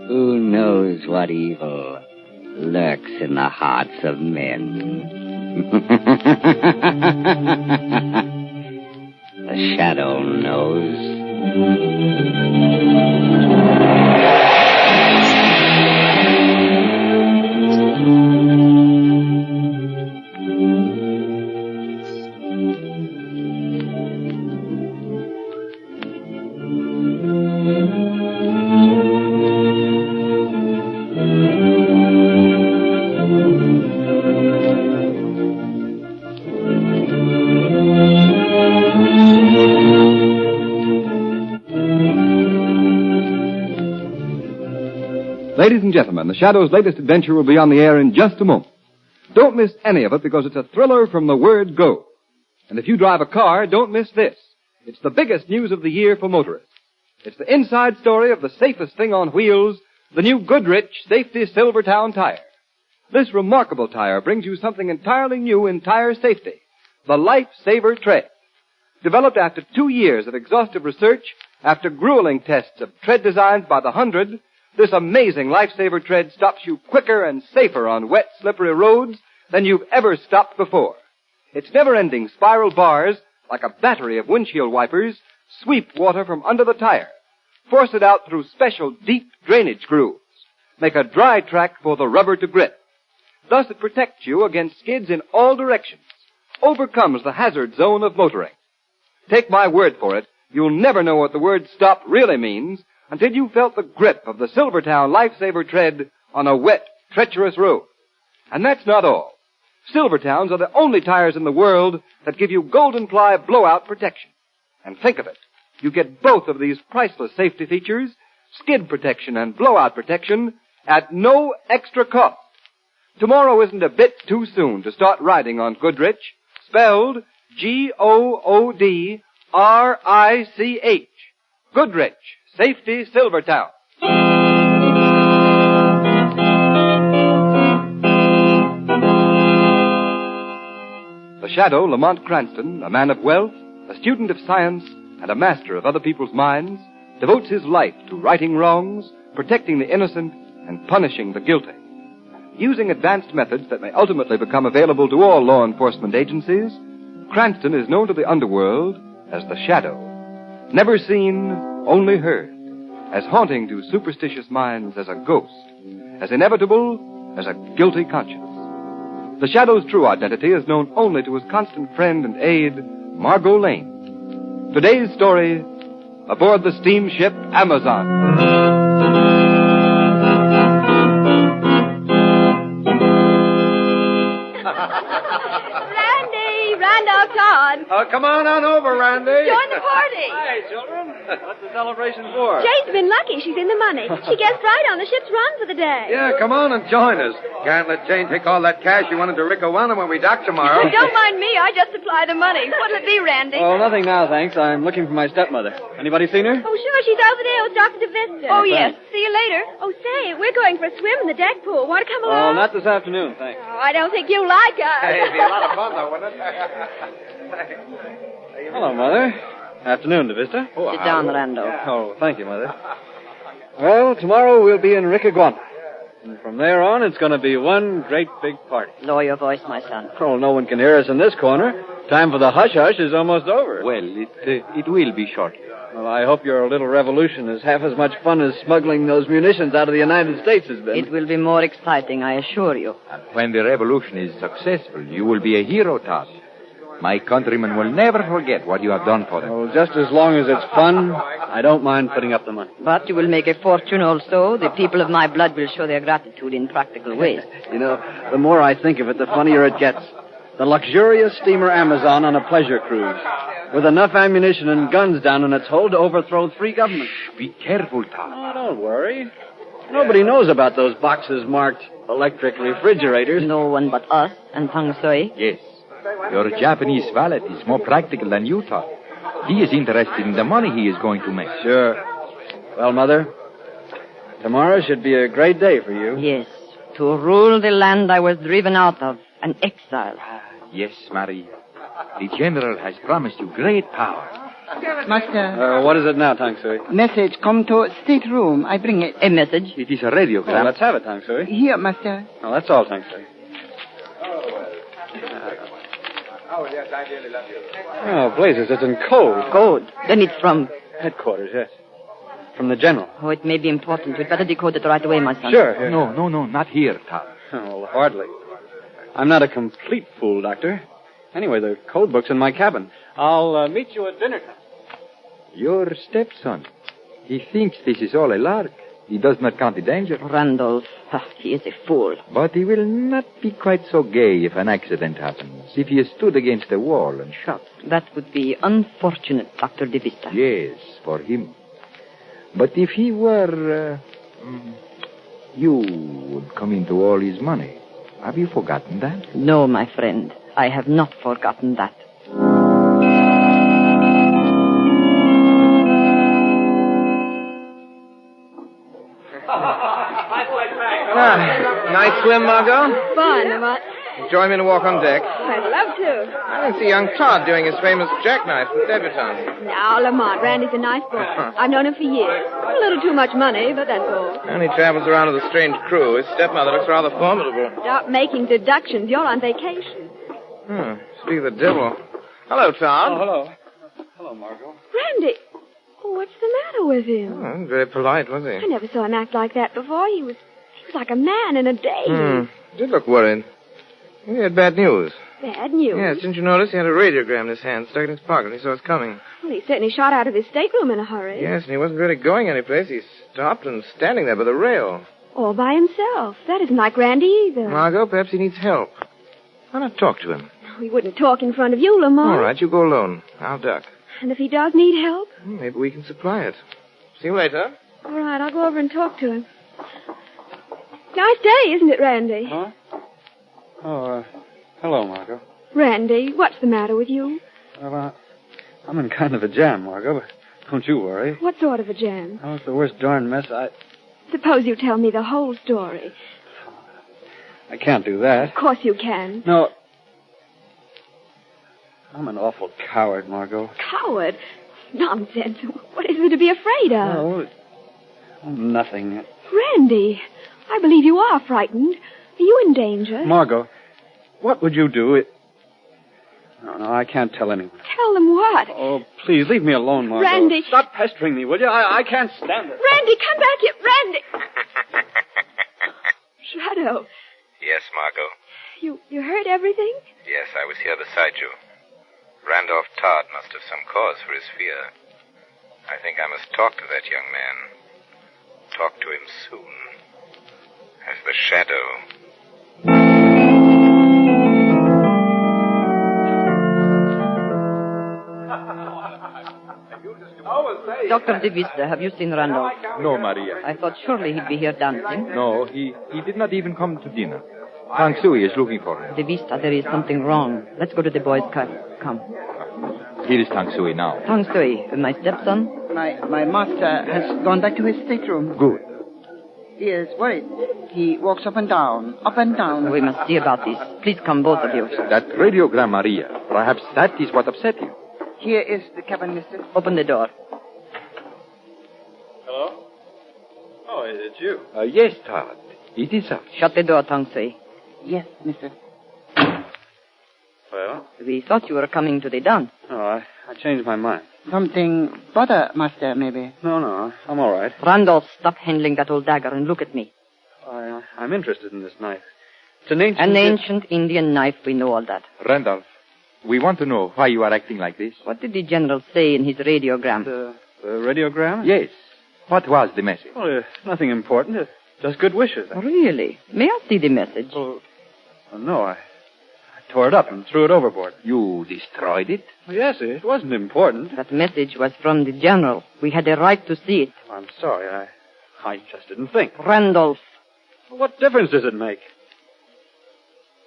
Who knows what evil lurks in the hearts of men? The shadow knows. Ladies and gentlemen, The Shadow's latest adventure will be on the air in just a moment. Don't miss any of it because it's a thriller from the word go. And if you drive a car, don't miss this. It's the biggest news of the year for motorists. It's the inside story of the safest thing on wheels, the new Goodrich Safety Silvertown tire. This remarkable tire brings you something entirely new in tire safety, the Life Saver Tread. Developed after 2 years of exhaustive research, after grueling tests of tread designs by the hundred, this amazing lifesaver tread stops you quicker and safer on wet, slippery roads than you've ever stopped before. Its never-ending spiral bars, like a battery of windshield wipers, sweep water from under the tire, force it out through special deep drainage grooves, make a dry track for the rubber to grip. Thus it protects you against skids in all directions, overcomes the hazard zone of motoring. Take my word for it, you'll never know what the word stop really means until you felt the grip of the Silvertown Lifesaver Tread on a wet, treacherous road. And that's not all. Silvertowns are the only tires in the world that give you golden ply blowout protection. And think of it. You get both of these priceless safety features, skid protection and blowout protection, at no extra cost. Tomorrow isn't a bit too soon to start riding on Goodrich, spelled Goodrich. Goodrich Safety Silvertown. The Shadow, Lamont Cranston, a man of wealth, a student of science, and a master of other people's minds, devotes his life to righting wrongs, protecting the innocent, and punishing the guilty. Using advanced methods that may ultimately become available to all law enforcement agencies, Cranston is known to the underworld as the Shadow. Never seen, only heard. As haunting to superstitious minds as a ghost. As inevitable as a guilty conscience. The Shadow's true identity is known only to his constant friend and aide, Margo Lane. Today's story, aboard the steamship Amazon. Come on over, Randy. Join the party. Hi, children. What's the celebration for? Jane's been lucky. She's in the money. She guessed right on the ship's run for the day. Yeah, come on and join us. Can't let Jane take all that cash you wanted to Ricowana when we dock tomorrow. Don't mind me. I just supply the money. What'll it be, Randy? Oh, nothing now, thanks. I'm looking for my stepmother. Anybody seen her? Oh, sure. She's over there with Dr. DeVista. Oh, yes. See you later. Oh, say, we're going for a swim in the deck pool. Want to come along? Oh, not this afternoon, thanks. Oh, I don't think you like us. Hey, it'd be a lot of fun, though, wouldn't it? Hello, Mother. Afternoon, DeVista. Sit down, Rando. Oh, thank you, Mother. Well, tomorrow we'll be in Ricowana. And from there on, it's going to be one great big party. Lower your voice, my son. Oh, no one can hear us in this corner. Time for the hush-hush is almost over. Well, it will be shortly. Well, I hope your little revolution is half as much fun as smuggling those munitions out of the United States has been. It will be more exciting, I assure you. And when the revolution is successful, you will be a hero to us. My countrymen will never forget what you have done for them. Oh, just as long as it's fun, I don't mind putting up the money. But you will make a fortune also. The people of my blood will show their gratitude in practical ways. You know, the more I think of it, the funnier it gets. The luxurious steamer Amazon on a pleasure cruise, with enough ammunition and guns down in its hold to overthrow 3 governments. Be careful, Tom. Oh, don't worry. Nobody knows about those boxes marked electric refrigerators. No one but us and Feng Shui. Yes. Your Japanese valet is more practical than you thought. He is interested in the money he is going to make. Sure. Well, Mother, tomorrow should be a great day for you. Yes. To rule the land I was driven out of, an exile. Yes, Marie. The general has promised you great power. Master, What is it now, Tang Sui? message come to stateroom. I bring it. A message? It is a radiogram. Oh, let's have it, Tang Sui. Here, master. Oh, that's all, Tang Sui. Oh, blazes, it's in code. Code. Then it's from... Headquarters, yes. From the general. Oh, it may be important. We'd better decode it right away, my son. Sure. No, not here, Todd. Oh, well, hardly. I'm not a complete fool, Doctor. Anyway, the code book's in my cabin. I'll meet you at dinner time. Your stepson. He thinks this is all a lark. He does not count the danger. Randolph. He is a fool. But he will not be quite so gay if an accident happens. If he is stood against a wall and shot. That would be unfortunate, Dr. De Vista. Yes, for him. But if he were... you would come into all his money. Have you forgotten that? No, my friend. I have not forgotten that. Nice swim, Margo? Fun, Lamont. Join me in a walk on deck. I'd love to. I can see young Todd doing his famous jackknife with debutante. Now, Lamont, Randy's a nice boy. I've known him for years. A little too much money, but that's all. And he travels around with a strange crew. His stepmother looks rather formidable. Stop making deductions. You're on vacation. Speak of the devil. Hello, Todd. Oh, hello. Hello, Margo. Randy. Oh, what's the matter with him? Very polite, was I he? never saw him act like that before. He was like a man in a daze. Did look worried. He had bad news. Bad news. Yes, didn't you notice he had a radiogram in his hand, stuck in his pocket. He saw us coming. Well, he certainly shot out of his stateroom in a hurry. Yes, and he wasn't really going anyplace. He stopped and standing there by the rail. All by himself. That isn't like Randy either. Margo, perhaps he needs help. Why not talk to him? He wouldn't talk in front of you, Lamont. All right, you go alone. I'll duck. And if he does need help? Maybe we can supply it. See you later. All right, I'll go over and talk to him. Nice day, isn't it, Randy? Huh? Oh, hello, Margo. Randy, what's the matter with you? Well, I'm in kind of a jam, Margo, but don't you worry. What sort of a jam? Oh, it's the worst darn mess Suppose you tell me the whole story. I can't do that. Of course you can. No. I'm an awful coward, Margo. Coward? Nonsense. What is there to be afraid of? Oh, nothing. Randy, I believe you are frightened. Are you in danger? Margo, what would you do if... No, I can't tell anyone. Tell them what? Oh, please, leave me alone, Margo. Randy. Stop pestering me, will you? I can't stand it. Randy, come back here. Randy! Shadow, Yes, Margo. you heard everything? Yes, I was here beside you. Randolph Todd must have some cause for his fear. I think I must talk to that young man. Talk to him soon. As the shadow. Dr. De Vista, have you seen Randolph? No, Maria. I thought surely he'd be here dancing. No, he did not even come to dinner. Tang Sui is looking for him. De Vista, there is something wrong. Let's go to the boys' car. Come. Here is Tang Sui now. Tang Sui, my stepson. My master has gone back to his stateroom. Good. He is worried. He walks up and down, up and down. We must see about this. Please come, both of you. That radiogram, Maria. Perhaps that is what upset you. Here is the cabin, mister. Open the door. Hello? Oh, it's you. Yes, Todd. It is us. Shut the door, Tang Sui. Yes, mister. Well? We thought you were coming to the dance. Oh, I changed my mind. Something bother, master, maybe. No, I'm all right. Randolph, stop handling that old dagger and look at me. I'm interested in this knife. It's an ancient... An ancient Indian knife, we know all that. Randolph, we want to know why you are acting like this. What did the general say in his radiogram? The radiogram? Yes. What was the message? Well, nothing important. Just good wishes. Really? May I see the message? Oh, no, I tore it up and threw it overboard. You destroyed it? Well, yes, it wasn't important. That message was from the general. We had a right to see it. I'm sorry. I just didn't think. Randolph. What difference does it make?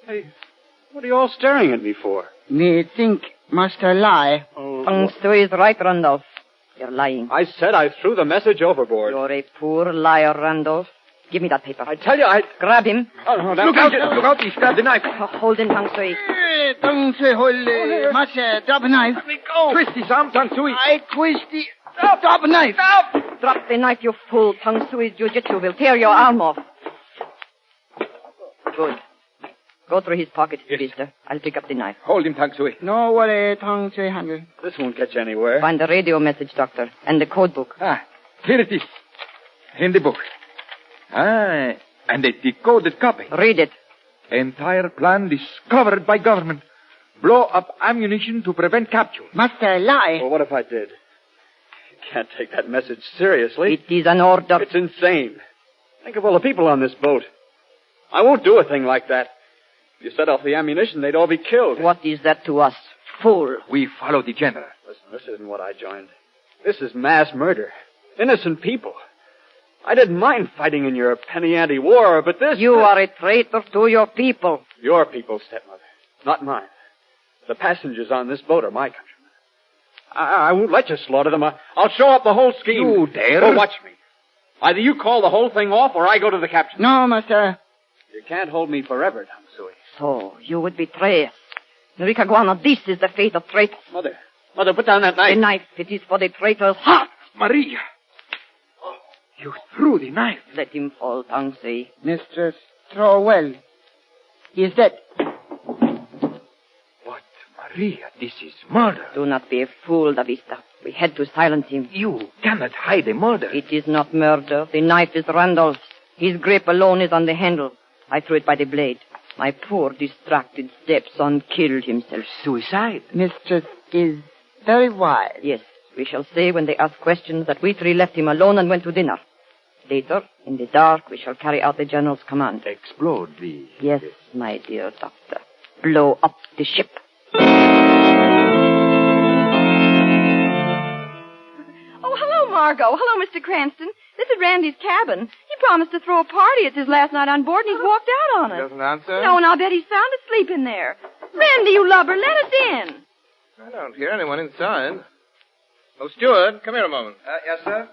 Hey, what are you all staring at me for? Me think master lie. Tang Sui is right, Randolph. You're lying. I said I threw the message overboard. You're a poor liar, Randolph. Give me that paper. I tell you, Grab him. Oh, no, look out, he grabbed the knife. Hold him, Tang Sui. Tongue Sui, hold. Master, drop a knife. Let me go. Twisty, Sam, Tongue Sui. I twisty. Drop a knife. Stop. Drop the knife, you fool. Tongue Sui's jiu-jitsu will tear your arm off. Good. Go through his pockets, Vista. I'll pick up the knife. Hold him, Tongue Sui. No worry, Tongue Sui handle. This won't get you anywhere. Find the radio message, Doctor, and the code book. Ah, here it is. In the book. Ah, and a decoded copy. Read it. Entire plan discovered by government. Blow up ammunition to prevent capture. Master, lie. Well, what if I did? You can't take that message seriously. It is an order. It's insane. Think of all the people on this boat. I won't do a thing like that. If you set off the ammunition, they'd all be killed. What is that to us? Fool. We follow the general. Listen, this isn't what I joined. This is mass murder. Innocent people. I didn't mind fighting in your penny ante war, but this... You are a traitor to your people. Your people, stepmother. Not mine. The passengers on this boat are my countrymen. I won't let you slaughter them. I'll show up the whole scheme. You dare? Oh, watch me. Either you call the whole thing off or I go to the captain. No, Master. You can't hold me forever, Tongue Sui. So, you would betray us. Enrica Guana, this is the fate of traitors. Mother, put down that knife. The knife, it is for the traitor's heart. Maria. You threw the knife. Let him fall, Tongue Sui. Mistress, throw well. He is dead. But, Maria, this is murder. Do not be a fool, Davista. We had to silence him. You cannot hide a murder. It is not murder. The knife is Randolph's. His grip alone is on the handle. I threw it by the blade. My poor, distracted stepson killed himself. Suicide. Mistress is very wise. Yes, we shall say when they ask questions that we three left him alone and went to dinner. Later, in the dark, we shall carry out the general's command. Explode the... Yes, my dear doctor. Blow up the ship. Oh, hello, Margo. Hello, Mr. Cranston. This is Randy's cabin. He promised to throw a party. It's his last night on board, and he's walked out on us. Doesn't answer? No, and I'll bet he's sound asleep in there. Randy, you lubber, let us in. I don't hear anyone inside. Oh, steward, come here a moment. Yes, sir?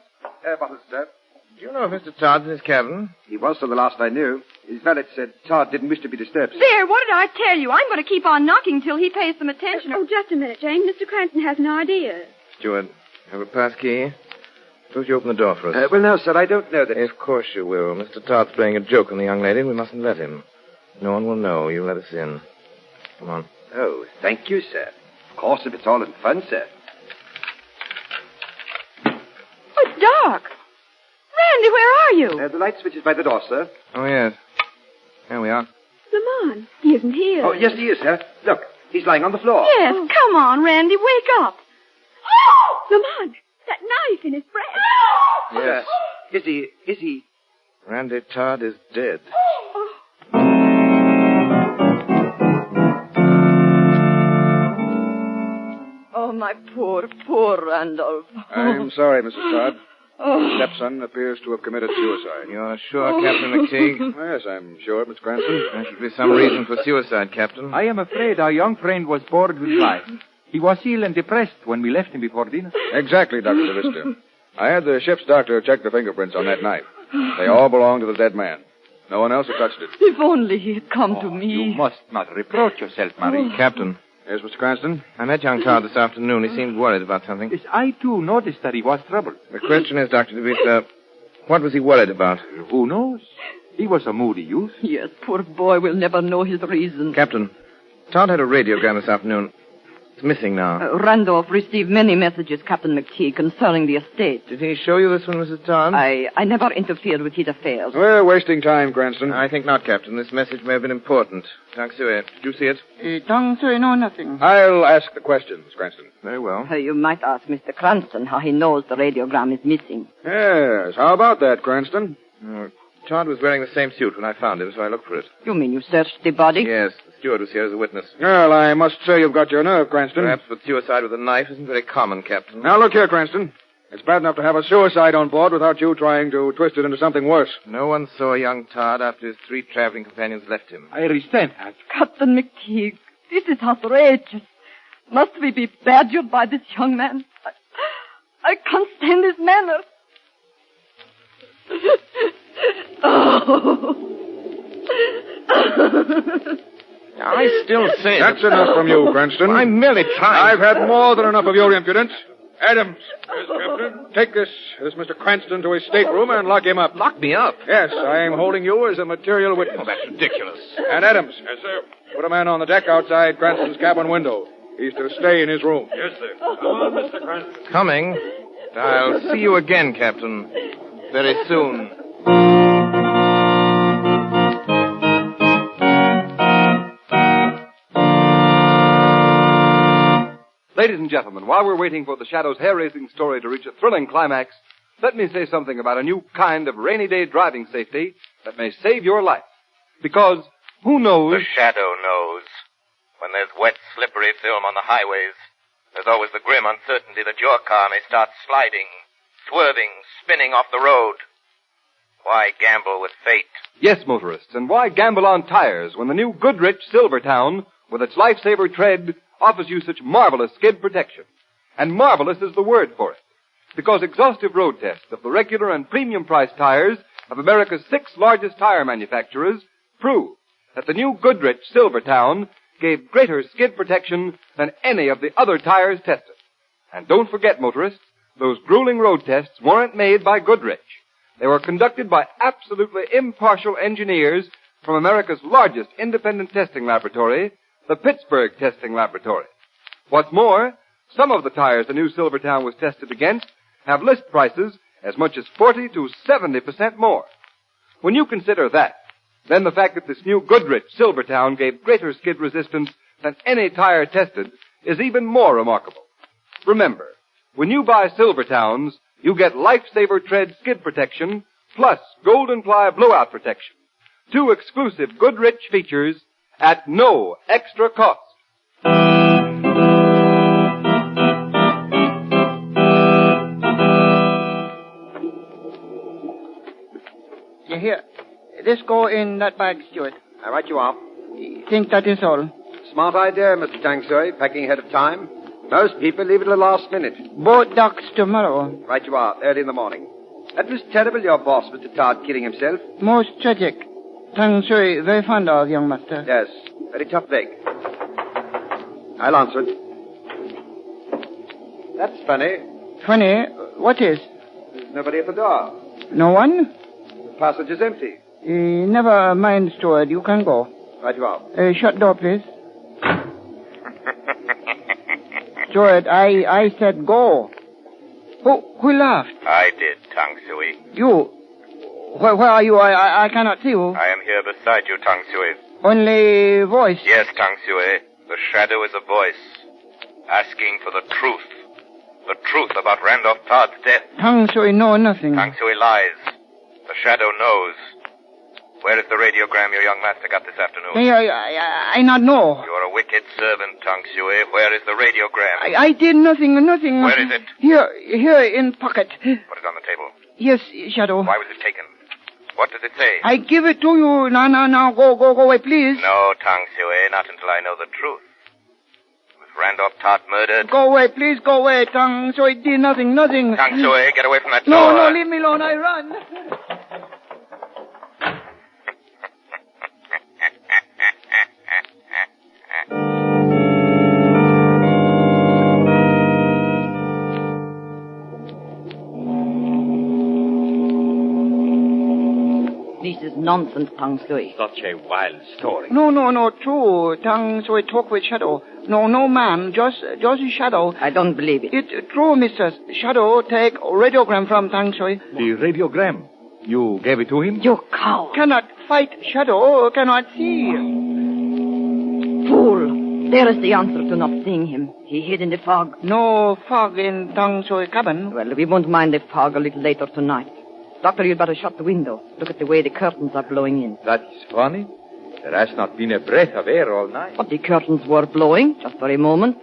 Bottle, sir. Do you know if Mr. Todd's in his cabin? He was till the last I knew. His valet said Todd didn't wish to be disturbed. There, what did I tell you? I'm going to keep on knocking till he pays some attention. Oh, just a minute, Jane. Mr. Cranston has an idea. Steward, have a pass key? Suppose you open the door for us. Well, no, sir, I don't know that... Of course you will. Mr. Todd's playing a joke on the young lady. We mustn't let him. No one will know. You let us in. Come on. Oh, thank you, sir. Of course, if it's all in fun, sir. Oh, it's dark. Randy, where are you? The light switch is by the door, sir. Oh, yes. Here we are. Lamont, he isn't here. Oh, yes, he is, sir. Look, he's lying on the floor. Yes, come on, Randy, wake up. Oh! Lamont, that knife in his breast. Yes. Is he... Randy Todd is dead. Oh, my poor Randolph. I'm sorry, Mrs. Todd. Oh. Stepson appears to have committed suicide. You're sure, Captain McTeague? Yes, I'm sure, Mr. Cranston. There should be some reason for suicide, Captain. I am afraid our young friend was bored with life. He was ill and depressed when we left him before dinner. Exactly, Dr. DeVista. I had the ship's doctor check the fingerprints on that knife. They all belong to the dead man. No one else had touched it. If only he had come to me. You must not reproach yourself, Marie. Captain, Yes, Mr. Cranston? I met young Todd this afternoon. He seemed worried about something. Yes, I, too, noticed that he was troubled. The question is, Dr. DeVita, what was he worried about? Who knows? He was a moody youth. Yes, poor boy will never know his reason. Captain, Todd had a radiogram this afternoon. It's missing now. Randolph received many messages, Captain McTeague, concerning the estate. Did he show you this one, Mrs. Todd? I never interfered with his affairs. We're wasting time, Cranston. I think not, Captain. This message may have been important. Tongue Sui, did you see it? Tongue Sui, no, nothing. I'll ask the questions, Cranston. Very well. You might ask Mr. Cranston how he knows the radiogram is missing. Yes, how about that, Cranston? Todd was wearing the same suit when I found him, so I looked for it. You mean you searched the body? Yes, the steward was here as a witness. Well, I must say you've got your nerve, Cranston. Perhaps, but suicide with a knife isn't very common, Captain. Now, look here, Cranston. It's bad enough to have a suicide on board without you trying to twist it into something worse. No one saw young Todd after his 3 traveling companions left him. I resent that. Captain McTeague, this is outrageous. Must we be badgered by this young man? I can't stand his manners. I still say... That's enough from you, Cranston. I'm merely trying... I've had more than enough of your impudence. Adams, yes, Captain. Take this Mr. Cranston to his stateroom and lock him up. Lock me up? Yes, I am holding you as a material witness. Oh, that's ridiculous. And Adams. Yes, sir. Put a man on the deck outside Cranston's cabin window. He's to stay in his room. Yes, sir. Come on, Mr. Cranston. Coming. I'll see you again, Captain. Very soon. Ladies and gentlemen, while we're waiting for the Shadow's hair-raising story to reach a thrilling climax, let me say something about a new kind of rainy day driving safety that may save your life. Because who knows... The Shadow knows. When there's wet, slippery film on the highways, there's always the grim uncertainty that your car may start sliding, swerving, spinning off the road. Why gamble with fate? Yes, motorists, and why gamble on tires when the new Goodrich Silvertown, with its lifesaver tread, offers you such marvelous skid protection? And marvelous is the word for it, because exhaustive road tests of the regular and premium price tires of America's 6 largest tire manufacturers prove that the new Goodrich Silvertown gave greater skid protection than any of the other tires tested. And don't forget, motorists, those grueling road tests weren't made by Goodrich. They were conducted by absolutely impartial engineers from America's largest independent testing laboratory, the Pittsburgh Testing Laboratory. What's more, some of the tires the new Silvertown was tested against have list prices as much as 40 to 70% more. When you consider that, then the fact that this new Goodrich Silvertown gave greater skid resistance than any tire tested is even more remarkable. Remember, when you buy Silvertowns, you get Lifesaver Tread skid protection plus Golden Ply blowout protection. 2 exclusive Goodrich features at no extra cost. Here. This go in that bag, Stuart. Right you are. Think that is all. Smart idea, Mr. Tangsui, packing ahead of time. Most people leave it to the last minute. Boat docks tomorrow. Right you are, early in the morning. That was terrible, your boss, Mr. Todd, killing himself. Most tragic. Tang Sui, very fond of, young master. Yes, very tough break. I'll answer it. That's funny. Funny? What is? There's nobody at the door. No one? The passage is empty. Never mind, steward. You can go. Right you are. Shut door, please. Steward, I said go. Who laughed? I did, Tang Sui. You? Where are you? I cannot see you. I am here beside you, Tang Sui. Only voice? Yes, Tang Sui. The Shadow is a voice, asking for the truth. The truth about Randolph Todd's death. Tang Sui know nothing. Tang Sui lies. The Shadow knows. Where is the radiogram your young master got this afternoon? I not know. You are a wicked servant, Tang Sui. Where is the radiogram? I did nothing. Where is it? Here in pocket. Put it on the table. Yes, Shadow. Why was it taken? What does it say? I give it to you. Now, go away, please. No, Tang Sui, not until I know the truth. Was Randolph Todd murdered? Go away, please, go away. Tang Sui did nothing. Tang Sui, get away from that door. No, leave me alone. I run. This is nonsense, Tang Sui. Such a wild story. No, true. Tang Sui talk with Shadow. No man, just Shadow. I don't believe it. It true, mistress. Shadow take radiogram from Tang Sui. The radiogram? You gave it to him? You coward. Cannot fight Shadow, cannot see. Fool. There is the answer to not seeing him. He hid in the fog. No fog in Tang Sui cabin. Well, we won't mind the fog a little later tonight. Doctor, you'd better shut the window. Look at the way the curtains are blowing in. That is funny. There has not been a breath of air all night. But the curtains were blowing, just for a moment.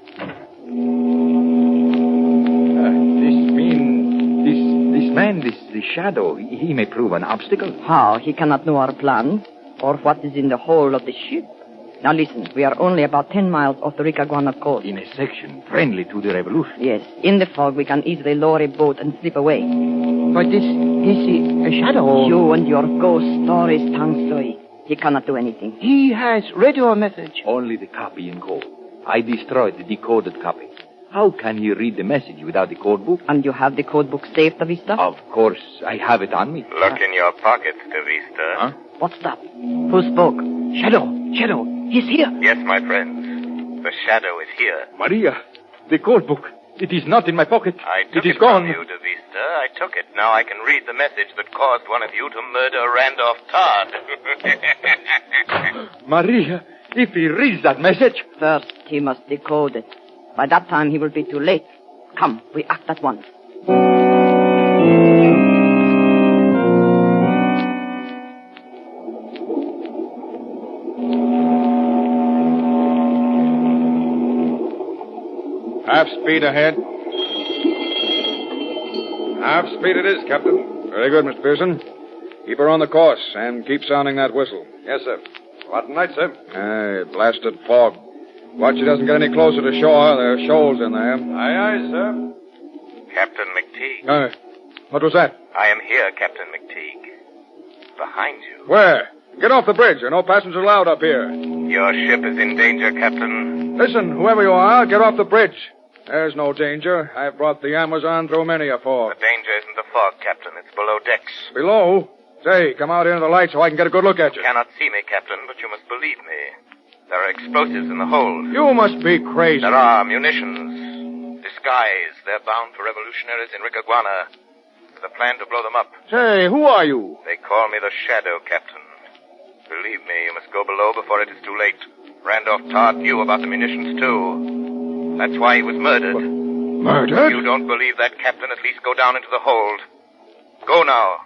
This man, the Shadow, he may prove an obstacle. How? He cannot know our plans, or what is in the hold of the ship. Now listen, we are only about 10 miles off the Ricaguana coast. In a section friendly to the revolution. Yes, in the fog we can easily lower a boat and slip away. But this is a Shadow. You and your ghost stories, Tang Sui. He cannot do anything. He has radio message. Only the copy in code. I destroyed the decoded copy. How can he read the message without the code book? And you have the code book saved, De Vista? Of course, I have it on me. Look in your pockets, De Vista. Huh? What's that? Who spoke? Shadow, he's here. Yes, my friends. The shadow is here. Maria, the code book. It is not in my pocket. I took it is it gone. from you, De Vista. I took it. Now I can read the message that caused one of you to murder Randolph Todd. Maria, if he reads that message... First, he must decode it. By that time, he will be too late. Come, we act at once. Half speed ahead. Half speed it is, Captain. Very good, Mr. Pearson. Keep her on the course and keep sounding that whistle. Yes, sir. What night, sir? Blasted fog. Watch it doesn't get any closer to shore. There are shoals in there. Aye, sir. Captain McTeague. What was that? I am here, Captain McTeague. Behind you. Where? Get off the bridge. There are no passengers allowed up here. Your ship is in danger, Captain. Listen, whoever you are, get off the bridge. There's no danger. I've brought the Amazon through many a fog. The danger isn't the fog, Captain. It's below decks. Below? Say, come out into the light so I can get a good look at you. You cannot see me, Captain, but you must believe me. There are explosives in the hold. You must be crazy. There are munitions. Disguised. They're bound for revolutionaries in Ricaguana. With a plan to blow them up. Say, who are you? They call me the Shadow, Captain. Believe me, you must go below before it is too late. Randolph Todd knew about the munitions, too. That's why he was murdered. Murdered? If you don't believe that, Captain, at least go down into the hold. Go now,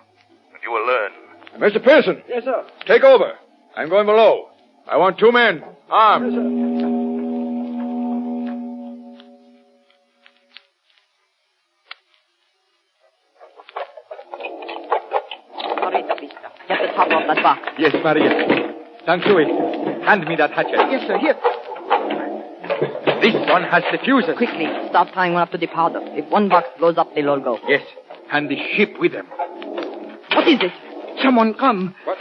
and you will learn. Mr. Pearson. Yes, sir. Take over. I'm going below. I want 2 men, armed. Yes, sir. Hurry, De Vista. Get the top of that box. Yes, Maria. Tangsui, hand me that hatchet. Yes, sir. Here. This one has the fuses. Quickly, start tying one up to the powder. If one box blows up, they'll all go. Yes, and the ship with them. What is it? Someone come. What?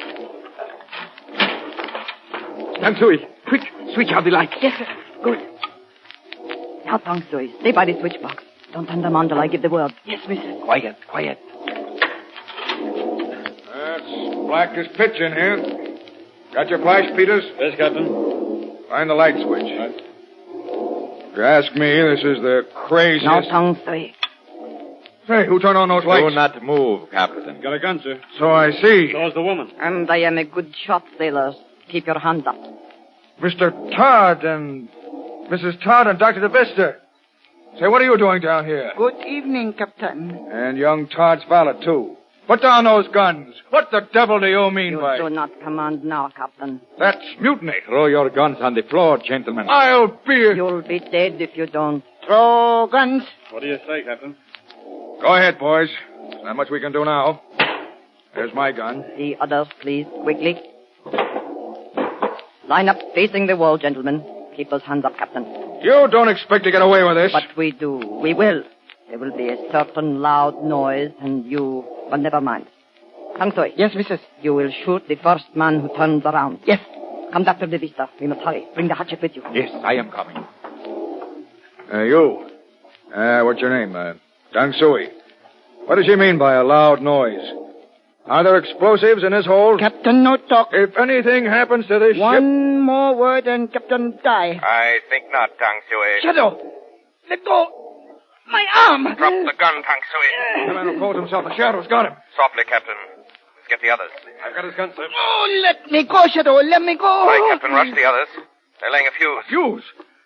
Tangsui, quick, switch out the lights. Yes, sir. Good. Now, Tangsui, stay by the switch box. Don't turn them on till I give the word. Yes, mister. Quiet, quiet. That's black as pitch in here. Got your flash, Peters? Yes, Captain. Find the light switch. Right. If you ask me, this is the craziest... Now, Tangsui. Hey, who turned on those lights? Do not move, Captain. Got a gun, sir. So I see. So's the woman. And I am a good shot, sailors. Keep your hands up. Mr. Todd and Mrs. Todd and Dr. DeVista. Say, what are you doing down here? Good evening, Captain. And young Todd's valet, too. Put down those guns. What the devil do you mean You by... do not command now, Captain. That's mutiny. Throw your guns on the floor, gentlemen. I'll be... You'll be dead if you don't. Throw guns. What do you say, Captain? Go ahead, boys. There's not much we can do now. There's my gun. The others, please, quickly. Line up facing the wall, gentlemen. Keep those hands up, Captain. You don't expect to get away with this. But we do. We will. There will be a certain loud noise, and you... But never mind. Tangsui. Yes, missus. You will shoot the first man who turns around. Yes. Come, Dr. DeVista. We must hurry. Bring the hatchet with you. Yes, I am coming. You. What's your name? Tangsui. What does she mean by a loud noise? Are there explosives in this hold? Captain, no talk. If anything happens to this ship... One more word and Captain die. I think not, Tangsui. Shadow! Let go! My arm! Drop the gun, Tangsui. The man who calls himself the Shadow's got him. Softly, Captain. Let's get the others. I've got his gun, sir. Oh, let me go, Shadow. Let me go. All right, Captain, rush the others. They're laying a fuse. Fuse?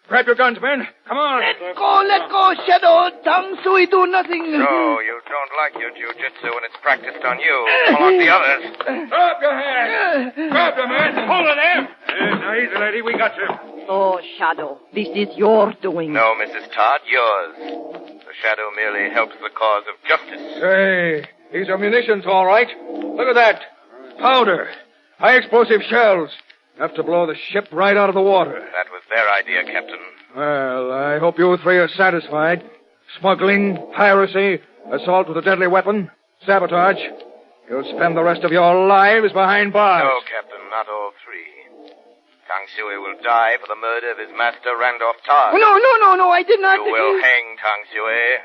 Grab your guns, men. Come on. Let go, Shadow. Tangsui do nothing. So, you don't like your jiu-jitsu when it's practiced on you. Pull out the others. Drop your hands. Grab them, men. Hold it there. Now, easy, lady. We got you. Oh, Shadow, this is your doing. No, Mrs. Todd, yours. The Shadow merely helps the cause of justice. Hey, these are munitions, all right. Look at that. Powder. High explosive shells. Enough to blow the ship right out of the water. That was their idea, Captain. Well, I hope you 3 are satisfied. Smuggling, piracy, assault with a deadly weapon, sabotage. You'll spend the rest of your lives behind bars. No, Captain. not all three. Tang Shui will die for the murder of his master, Randolph Todd. No, I did not. You will hang Tang Shui.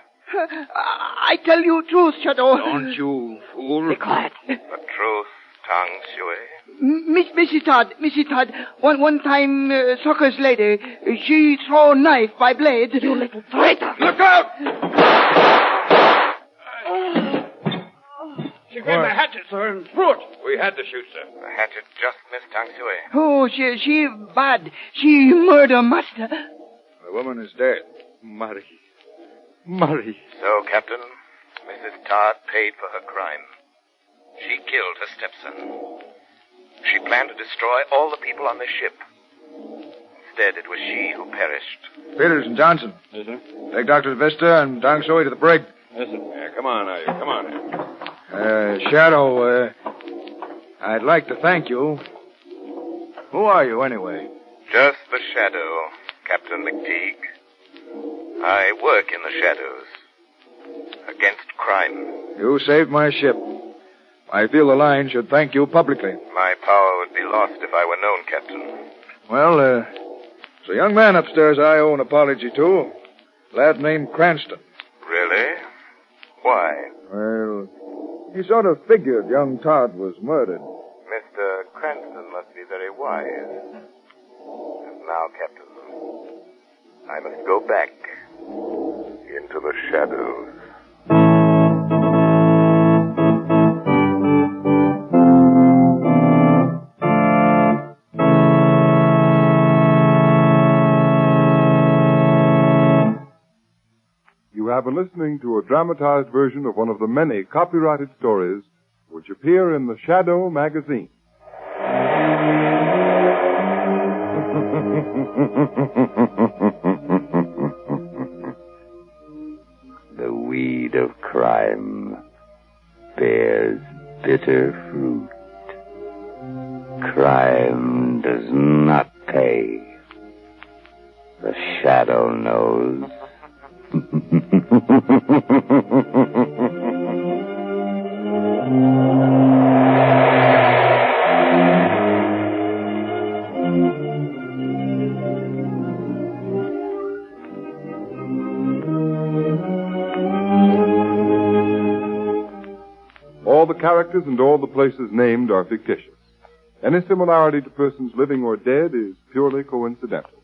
I tell you truth, Shadow. Don't you fool. Be quiet. The truth, Tang Shui. Missy Todd, one time, Sucker's lady, she throw knife by blade. You little traitor. Look out! She gave the hatchet, sir, and threw it. We had to shoot, sir. The hatchet just missed Tang Shui. Oh, she bad. She murder master. The woman is dead. Marie. So, Captain, Mrs. Todd paid for her crime. She killed her stepson. She planned to destroy all the people on the ship. Instead, it was she who perished. Peters and Johnson. Yes, sir. Take Dr. Vista and Tang Shui to the brig. Yes, sir. Yeah, come on now, you. Come on. Shadow, I'd like to thank you. Who are you, anyway? Just the shadow, Captain McTeague. I work in the shadows. Against crime. You saved my ship. I feel the line should thank you publicly. My power would be lost if I were known, Captain. Well, there's a young man upstairs I owe an apology to. Lad named Cranston. Really? Why? Well, he sort of figured young Todd was murdered. Mr. Cranston must be very wise. And now, Captain, I must go back into the shadows. You have been listening to a dramatized version of one of the many copyrighted stories which appear in the Shadow magazine. The weed of crime bears bitter fruit. Crime does not pay. The shadow knows. All the characters and all the places named are fictitious. Any similarity to persons living or dead is purely coincidental.